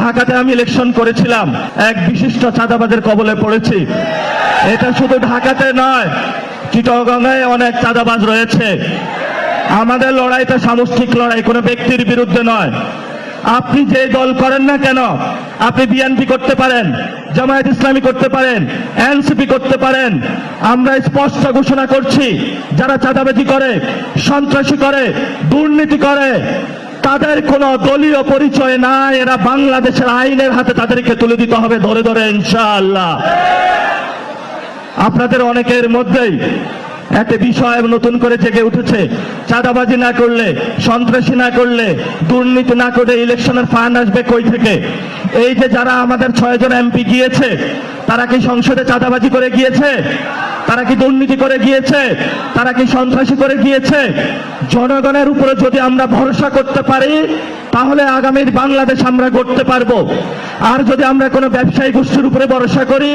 ঢাকাতে আমি ইলেকশন করেছিলাম, এক বিশিষ্ট চাঁদাবাজের কবলে পড়েছি। এটা শুধু ঢাকাতে নয়, চিটাগংয়ে অনেক চাঁদাবাজ রয়েছে। আমাদের লড়াইটা সামষ্টিক লড়াই, কোনো ব্যক্তির বিরুদ্ধে নয়। আপনি যে দল করেন না কেন, আপনি বিএনপি করতে পারেন, জামায়াত ইসলামী করতে পারেন, এনসিপি করতে পারেন। আমরা স্পষ্ট ঘোষণা করছি, যারা চাঁদাবাজি করে, সন্ত্রাসী করে, দুর্নীতি করে, তাদের কোনো দলীয় পরিচয় নাই। এরা বাংলাদেশের আইনের হাতে তাদেরকে তুলে দিতে হবে ধরে ধরে, ইনশাআল্লাহ। আপনাদের অনেকের মধ্যেই একটা বিষয় নতুন করে জেগে উঠেছে, চাঁদাবাজি না করলে, সন্ত্রাসী না করলে, দুর্নীতি না করলে ইলেকশনের ফান্ড আসবে কই থেকে? এই যে যারা আমাদের 6 জন এমপি গিয়েছে, তারা কি সংসদে চাঁদাবাজি করে গিয়েছে? তারা কি দুর্নীতি করে গিয়েছে? তারা কি সন্ত্রাসী করে গিয়েছে? জনগণের উপরে যদি আমরা ভরসা করতে পারি, তাহলে আগামীর বাংলাদেশ আমরা গড়তে পারবো। আর যদি আমরা কোনো ব্যবসায়ী গোষ্ঠীর উপরে ভরসা করি,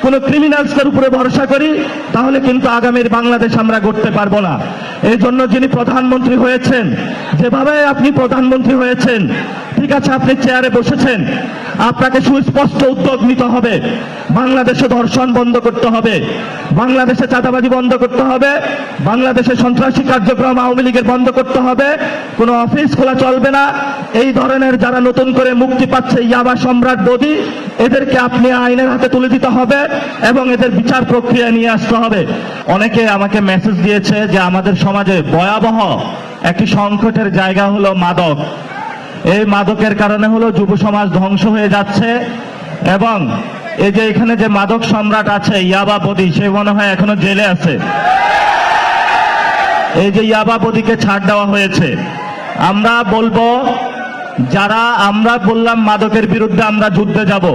কোনো ক্রিমিনালসের উপরে ভরসা করি, তাহলে কিন্তু আগামীর বাংলাদেশ আমরা গড়তে পারবো না। এই জন্য যিনি প্রধানমন্ত্রী হয়েছেন, যেভাবে আপনি প্রধানমন্ত্রী হয়েছেন, ঠিক আছে, আপনি চেয়ারে বসেছেন, আপনাকে সুস্পষ্ট উদ্যোগ নিতে হবে। বাংলাদেশে ধর্ষণ বন্ধ করতে হবে, বাংলাদেশে চাঁদাবাজি বন্ধ করতে হবে, বাংলাদেশে সন্ত্রাসী কার্যক্রম আওয়ামী লীগের বন্ধ করতে হবে। কোনো অফিস খোলা চলবে না। এই ধরনের যারা নতুন করে মুক্তি পাচ্ছে ইয়াবা সম্রাট বদি, এদেরকে আপনি আইনের হাতে তুলে দিতে হবে এবং এদের বিচার প্রক্রিয়া নিয়ে আসতে হবে। অনেকে আমাকে মেসেজ দিয়েছে যে আমাদের সমাজে ভয়াবহ একটি সংকটের জায়গা হলো মাদক। এই মাদকের কারণে হলো যুব সমাজ ধ্বংস হয়ে যাচ্ছে, এবং এই যে এখানে যে মাদক সম্রাট আছে ইয়াবা বদি, সে মনে হয় এখনো জেলে আছে। এই যে ইয়াবা বদিকে ছাড় দেওয়া হয়েছে। আমরা বলবো, যারা আমরা বললাম মাদকের বিরুদ্ধে আমরা যুদ্ধে যাব,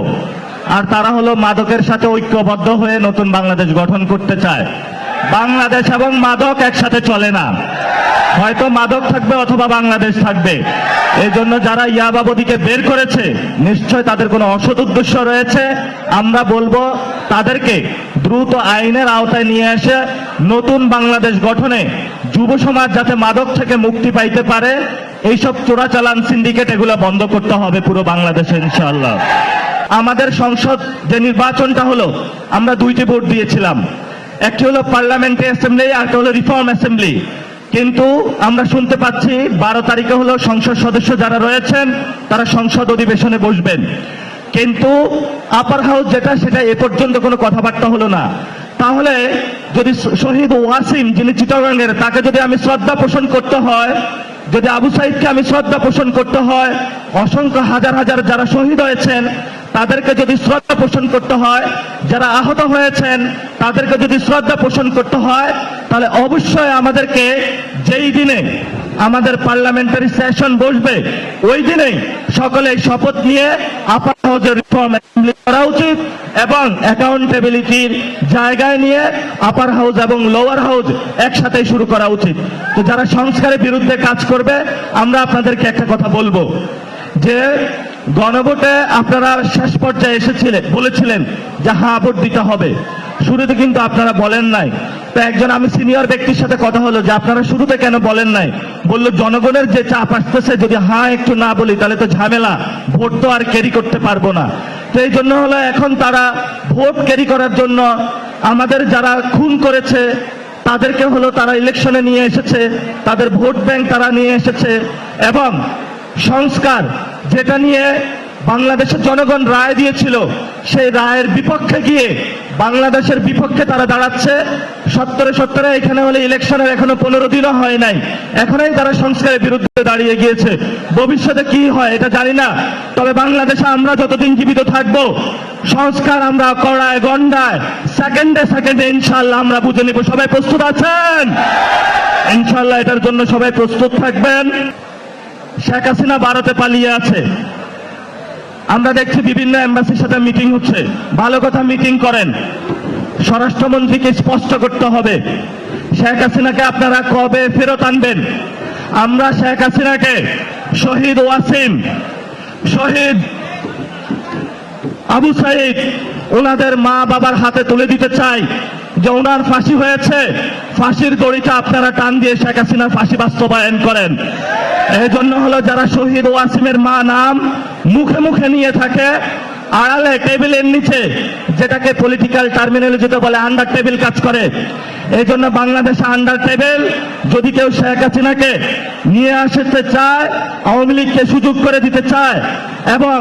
আর তারা হলো মাদকের সাথে ঐক্যবদ্ধ হয়ে নতুন বাংলাদেশ গঠন করতে চায়। বাংলাদেশ এবং মাদক একসাথে চলে না, হয়তো মাদক থাকবে অথবা বাংলাদেশ থাকবে। এই জন্য যারা ইয়াবাবদিকে বের করেছে, নিশ্চয় তাদের কোনো অসৎ উদ্দেশ্য রয়েছে। আমরা বলবো তাদেরকে দ্রুত আইনের আওতায় নিয়ে এসে নতুন বাংলাদেশ গঠনে যুব সমাজ যাতে মাদক থেকে মুক্তি পাইতে পারে, এইসব চোরাচালান সিন্ডিকেট এগুলো বন্ধ করতে হবে পুরো বাংলাদেশে, ইনশাআল্লাহ। আমাদের সংসদ যে নির্বাচনটা হলো, আমরা 2টি ভোট দিয়েছিলাম, একটি হলো পার্লামেন্টারি অ্যাসেম্বলি, আর একটা হলো রিফর্ম অ্যাসেম্বলি। কিন্তু আমরা শুনতে পাচ্ছি 12 তারিখে হলো সংসদ সদস্য যারা রয়েছেন তারা সংসদ অধিবেশনে বসবেন, কিন্তু আপার হাউস যেটা, সেটা এ পর্যন্ত কোনো কথাবার্তা হলো না। তাহলে যদি শহীদ ওয়াসিম, যিনি চিটাগংয়ের, তাকে যদি আমি শ্রদ্ধা পোষণ করতে হয়, যদি আবু সাইদকে আমি শ্রদ্ধা পোষণ করতে হয়, অসংখ্য হাজার হাজার যারা শহীদ হয়েছেন তাদেরকে যদি শ্রদ্ধা পোষণ করতে হয়, যারা আহত হয়েছেন তাদেরকে যদি শ্রদ্ধা পোষণ করতে হয়, তাহলে অবশ্যই আমাদেরকে যেই দিনে আমাদের পার্লামেন্টারি সেশন বসবে, ওই দিনেই সকলে শপথ নিয়ে আপার হাউসের রিফর্ম অ্যাসেম্বলি করা উচিত এবং অ্যাকাউন্টেবিলিটির জায়গায় নিয়ে আপার হাউস এবং লোয়ার হাউস একসাথে শুরু করা উচিত। তো যারা সংস্কারের বিরুদ্ধে কাজ করবে, আমরা আপনাদেরকে একটা কথা বলবো, যে গণভোটে আপনারা শেষ পর্যায়ে বলেছিলেন যে হ্যাঁ ভোট দিতে হবে, শুরুতে কিন্তু আপনারা বলেন নাই। তো একজন আমি সিনিয়র ব্যক্তির সাথে কথা হলো যে আপনারা শুরুতে কেন বলেন নাই? বললো জনগণের যে চাপ আসতেছে, যদি হ্যাঁ একটু না বলি তাহলে তো ঝামেলা, ভোট তো আর ক্যারি করতে পারবো না। তো এই জন্য হলো এখন তারা ভোট ক্যারি করার জন্য আমাদের যারা খুন করেছে তাদেরকে হলো তারা ইলেকশনে নিয়ে এসেছে, তাদের ভোট ব্যাংক তারা নিয়ে এসেছে, এবং সংস্কার যেটা নিয়ে বাংলাদেশের জনগণ রায় দিয়েছিল, সেই রায়ের বিপক্ষে গিয়ে বাংলাদেশের বিপক্ষে তারা দাঁড়াচ্ছে। 70 এখানে হলে ইলেকশনের এখনো 15 দিনও হয় নাই, এখনই তারা সংস্কারের বিরুদ্ধে দাঁড়িয়ে গিয়েছে। ভবিষ্যতে কি হয় এটা জানি না, তবে বাংলাদেশে আমরা যতদিন জীবিত থাকবো, সংস্কার আমরা কড়ায় গন্ডায় সেকেন্ডে সেকেন্ডে ইনশাআল্লাহ আমরা বুঝে নিব। সবাই প্রস্তুত আছেন? ইনশাআল্লাহ এটার জন্য সবাই প্রস্তুত থাকবেন। শেখ হাসিনা ভারতে পালিয়ে আছে, আমরা দেখছি বিভিন্ন এম্বাসির সাথে মিটিং হচ্ছে। ভালো কথা, মিটিং করেন, স্বরাষ্ট্রমন্ত্রীকে স্পষ্ট করতে হবে শেখ হাসিনাকে আপনারা কবে ফেরত আনবেন। আমরা শেখ হাসিনাকে, শহীদ ওয়াসিম, শহীদ আবু সাইদ, ওনাদের মা বাবার হাতে তুলে দিতে চাই যে ওনার ফাঁসি হয়েছে, ফাঁসির দড়িটা আপনারা টান দিয়ে শেখ হাসিনার ফাঁসি বাস্তবায়ন করেন। এই জন্য হলো যারা শহীদ ওয়াসিমের মা নাম, মুখে মুখে নিয়ে থাকে, আড়ালে টেবিলের নিচে, যেটাকে পলিটিক্যাল টার্মিনোলজিতে বলে আন্ডার টেবিল কাজ করে। এই জন্য বাংলাদেশে আন্ডার টেবিল যদি কেউ শেখ হাসিনাকে নিয়ে আসতে চায়, আওয়ামী লীগকে সুযোগ করে দিতে চায়, এবং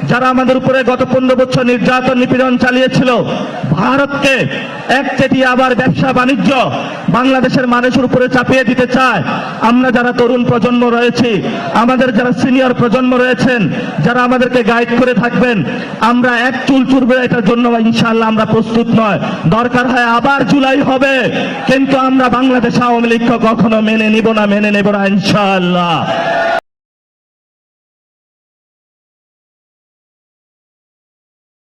যারা আমাদের উপরে গত 15 বছর নির্যাতন নিপীড়ন চালিয়েছিল, ভারতকে একচেটি আবার ব্যবসা বাণিজ্য বাংলাদেশের মানুষের উপরে চাপিয়ে দিতে চায়, আমরা যারা তরুণ প্রজন্ম রয়েছি, আমাদের যারা সিনিয়র প্রজন্ম রয়েছেন, যারা আমাদেরকে গাইড করে থাকবেন, আমরা এক চুল চুরবে এটার জন্য ইনশাআল্লাহ আমরা প্রস্তুত নয়। দরকার হয় আবার জুলাই হবে, কিন্তু আমরা বাংলাদেশ আওয়ামী লীগকে কখনো মেনে নিব না ইনশাআল্লাহ।